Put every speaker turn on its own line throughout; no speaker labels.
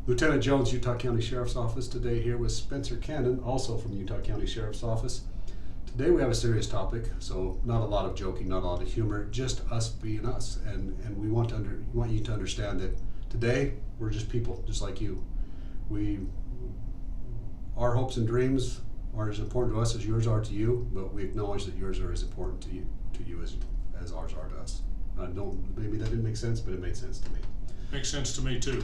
Lieutenant Jones, Utah County Sheriff's Office, today here with Spencer Cannon, also from Utah County Sheriff's Office. Today we have a serious topic, so not a lot of joking, not a lot of humor, just us being us. And we want you to understand that today we're just people, just like you. Our hopes and dreams are as important to us as yours are to you, but we acknowledge that yours are as important to you as ours are to us. Maybe that didn't make sense, but it made sense to me.
Makes sense to me too.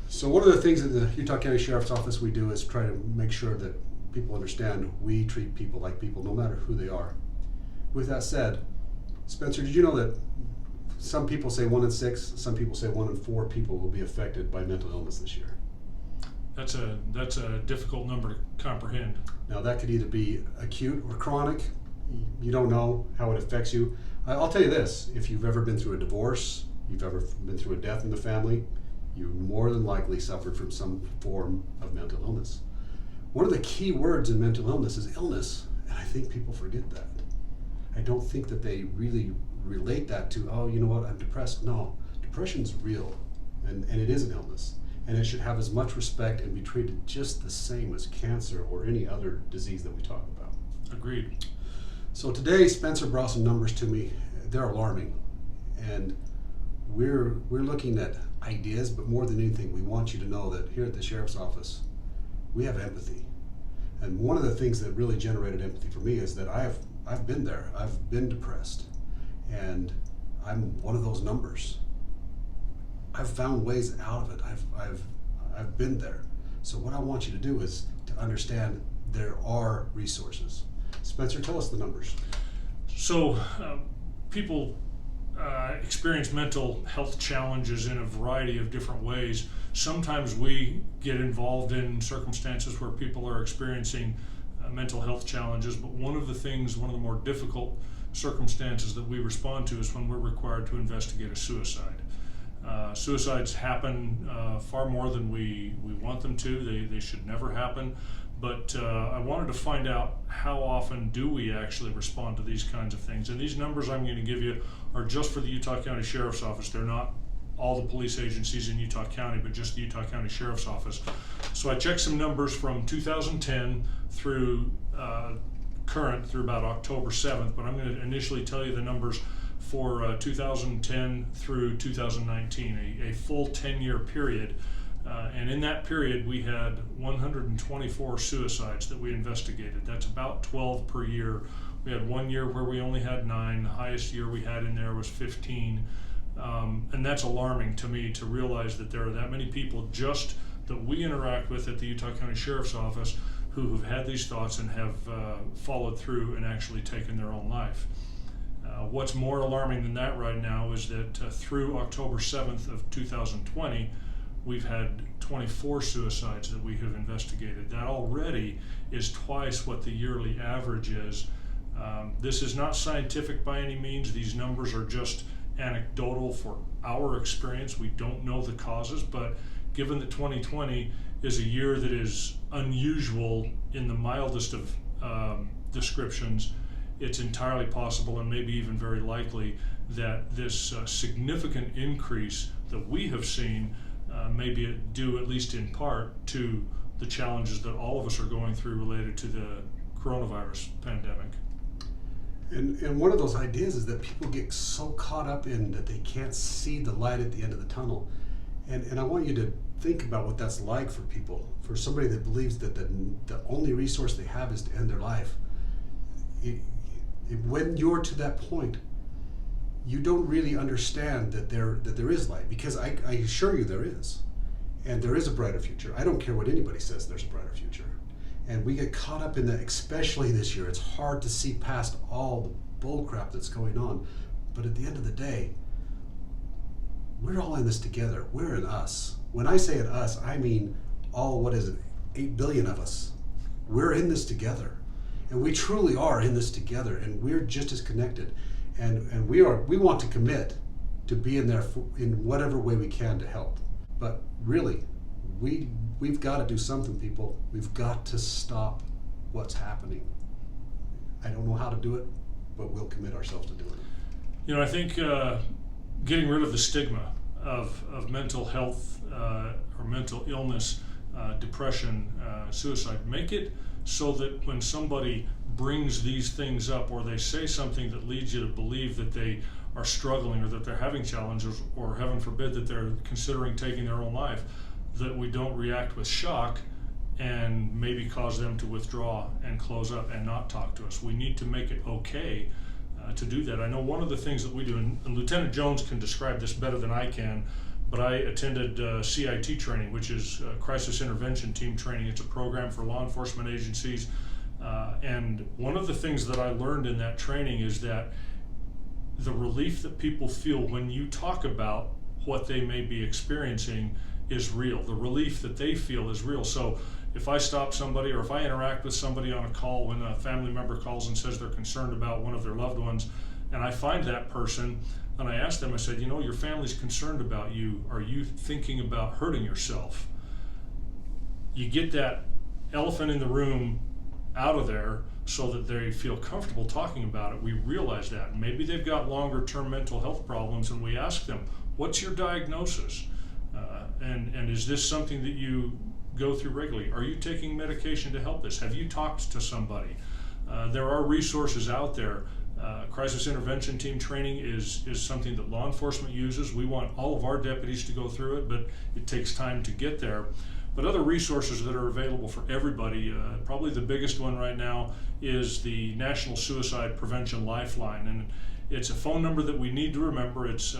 So one of the things in the Utah County Sheriff's Office we do is try to make sure that people understand we treat people like people no matter who they are. With that said, Spencer, did you know that some people say 1 in 6, some people say 1 in 4 people will be affected by mental illness this year?
That's a difficult number to comprehend.
Now that could either be acute or chronic. You don't know how it affects you. I'll tell you this, if you've ever been through a divorce, you've ever been through a death in the family, you more than likely suffered from some form of mental illness. One of the key words in mental illness is illness, and I think people forget that. I don't think that they really relate that to, oh, you know what, I'm depressed. No, depression's real, and it is an illness, and it should have as much respect and be treated just the same as cancer or any other disease that we talk about.
Agreed.
So today, Spencer brought some numbers to me. They're alarming, and we're looking at ideas, but more than anything, we want you to know that here at the Sheriff's Office, we have empathy. And one of the things that really generated empathy for me is that I've been there. I've been depressed, and I'm one of those numbers. I've found ways out of it. I've been there. So what I want you to do is to understand there are resources. Spencer, tell us the numbers.
So people experience mental health challenges in a variety of different ways. Sometimes we get involved in circumstances where people are experiencing mental health challenges, but one of the more difficult circumstances that we respond to is when we're required to investigate a suicide. Suicides happen far more than we want them to. They should never happen. But I wanted to find out how often do we actually respond to these kinds of things. And these numbers I'm going to give you are just for the Utah County Sheriff's Office. They're not all the police agencies in Utah County, but just the Utah County Sheriff's Office. So I checked some numbers from 2010 through current through about October 7th, but I'm going to initially tell you the numbers for 2010 through 2019, a full 10-year period. And in that period, we had 124 suicides that we investigated. That's about 12 per year. We had 1 year where we only had 9. The highest year we had in there was 15. And that's alarming to me to realize that there are that many people just that we interact with at the Utah County Sheriff's Office who have had these thoughts and have followed through and actually taken their own life. What's more alarming than that right now is that through October 7th of 2020, we've had 24 suicides that we have investigated. That already is twice what the yearly average is. This is not scientific by any means. These numbers are just anecdotal for our experience. We don't know the causes, but given that 2020 is a year that is unusual in the mildest of descriptions, it's entirely possible and maybe even very likely that this significant increase that we have seen may be due, at least in part, to the challenges that all of us are going through related to the coronavirus pandemic.
And one of those ideas is that people get so caught up in that they can't see the light at the end of the tunnel. And I want you to think about what that's like for people, for somebody that believes that the only resource they have is to end their life. When you're to that point, you don't really understand that there is light, because I assure you there is. And there is a brighter future. I don't care what anybody says, there's a brighter future. And we get caught up in that, especially this year. It's hard to see past all the bull crap that's going on. But at the end of the day, we're all in this together. We're in us. When I say in us, I mean all, 8 billion of us. We're in this together. And we truly are in this together, and we're just as connected. And we want to commit to being there in whatever way we can to help. But really, we've got to do something, people. We've got to stop what's happening. I don't know how to do it, but we'll commit ourselves to doing it.
I think getting rid of the stigma of mental health or mental illness, depression, suicide. Make it so that when somebody brings these things up, or they say something that leads you to believe that they are struggling or that they're having challenges, or heaven forbid that they're considering taking their own life, that we don't react with shock and maybe cause them to withdraw and close up and not talk to us. We need to make it okay to do that. I know one of the things that we do, and Lieutenant Jones can describe this better than I can, but I attended CIT training, which is Crisis Intervention Team training. It's a program for law enforcement agencies. And one of the things that I learned in that training is that the relief that people feel when you talk about what they may be experiencing is real. The relief that they feel is real. So if I stop somebody, or if I interact with somebody on a call when a family member calls and says they're concerned about one of their loved ones, and I find that person, and I asked them, I said, your family's concerned about you. Are you thinking about hurting yourself? You get that elephant in the room out of there so that they feel comfortable talking about it. We realize that. Maybe they've got longer term mental health problems, and we ask them, what's your diagnosis? And is this something that you go through regularly? Are you taking medication to help this? Have you talked to somebody? There are resources out there. Crisis Intervention Team training is something that law enforcement uses. We want all of our deputies to go through it, but it takes time to get there. But other resources that are available for everybody, probably the biggest one right now is the National Suicide Prevention Lifeline. And it's a phone number that we need to remember. It's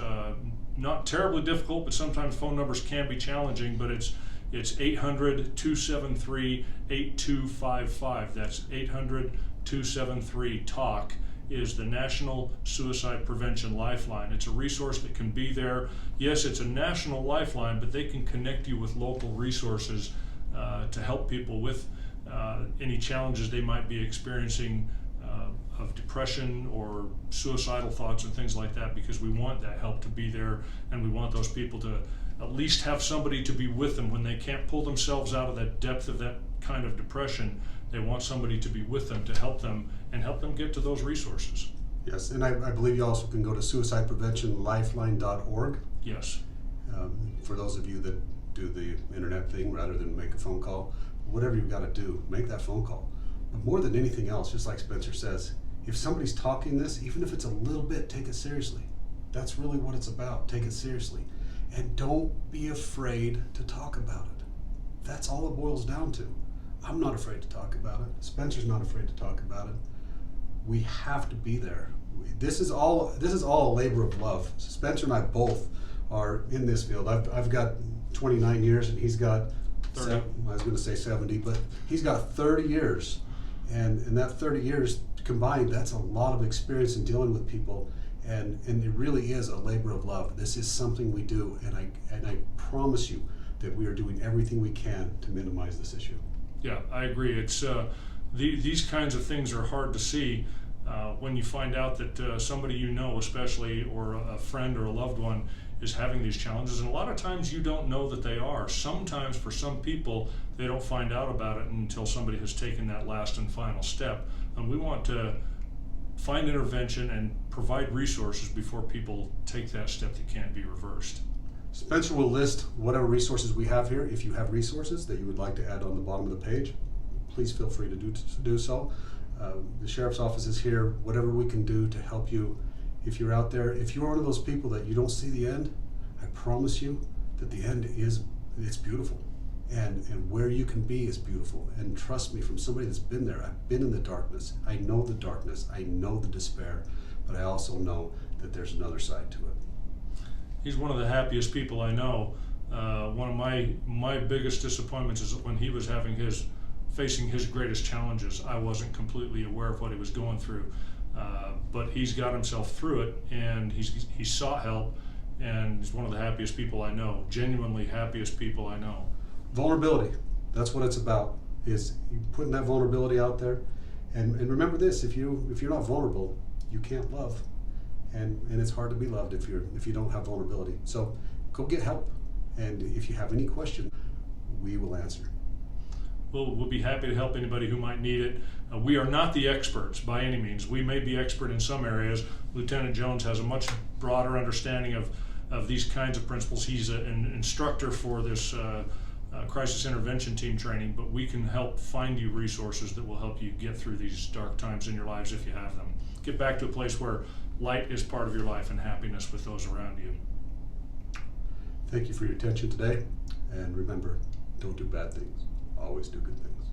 not terribly difficult, but sometimes phone numbers can be challenging, but it's 800-273-8255. That's 800-273-TALK is the National Suicide Prevention Lifeline. It's a resource that can be there. Yes, it's a national lifeline, but they can connect you with local resources to help people with any challenges they might be experiencing of depression or suicidal thoughts and things like that, because we want that help to be there, and we want those people to at least have somebody to be with them when they can't pull themselves out of that depth of that kind of depression. They want somebody to be with them to help them and help them get to those resources.
Yes, and I believe you also can go to suicidepreventionlifeline.org.
Yes.
For those of you that do the internet thing rather than make a phone call, whatever you've got to do, make that phone call. But more than anything else, just like Spencer says, if somebody's talking this, even if it's a little bit, take it seriously. That's really what it's about. Take it seriously. And don't be afraid to talk about it. That's all it boils down to. I'm not afraid to talk about it. Spencer's not afraid to talk about it. We have to be there. This is all a labor of love. Spencer and I both are in this field. I've got 29 years, and he's got
30.
I was going to say 70, but he's got 30 years. And that 30 years combined, that's a lot of experience in dealing with people. And it really is a labor of love. This is something we do, and I promise you that we are doing everything we can to minimize this issue.
Yeah, I agree. It's these kinds of things are hard to see when you find out that somebody you know, especially, or a friend or a loved one, is having these challenges. And a lot of times you don't know that they are. Sometimes for some people, they don't find out about it until somebody has taken that last and final step. And we want to find intervention and provide resources before people take that step that can't be reversed.
Spencer will list whatever resources we have here. If you have resources that you would like to add on the bottom of the page, please feel free to do so. The Sheriff's Office is here. Whatever we can do to help you. If you're out there, if you're one of those people that you don't see the end, I promise you that the end it's beautiful. And where you can be is beautiful. And trust me, from somebody that's been there, I've been in the darkness. I know the darkness. I know the despair. But I also know that there's another side to it.
He's one of the happiest people I know. One of my biggest disappointments is when he was facing his greatest challenges. I wasn't completely aware of what he was going through, but he's got himself through it, and he sought help, and he's one of the happiest people I know. Genuinely happiest people I know.
Vulnerability. That's what it's about. Is you putting that vulnerability out there, and remember this: if you're not vulnerable, you can't love. And it's hard to be loved if you don't have vulnerability. So go get help. And if you have any question, we will answer.
We'll be happy to help anybody who might need it. We are not the experts by any means. We may be expert in some areas. Lieutenant Jones has a much broader understanding of of these kinds of principles. He's an instructor for this crisis intervention team training, but we can help find you resources that will help you get through these dark times in your lives if you have them. Get back to a place where light is part of your life and happiness with those around you.
Thank you for your attention today, and remember, don't do bad things. Always do good things.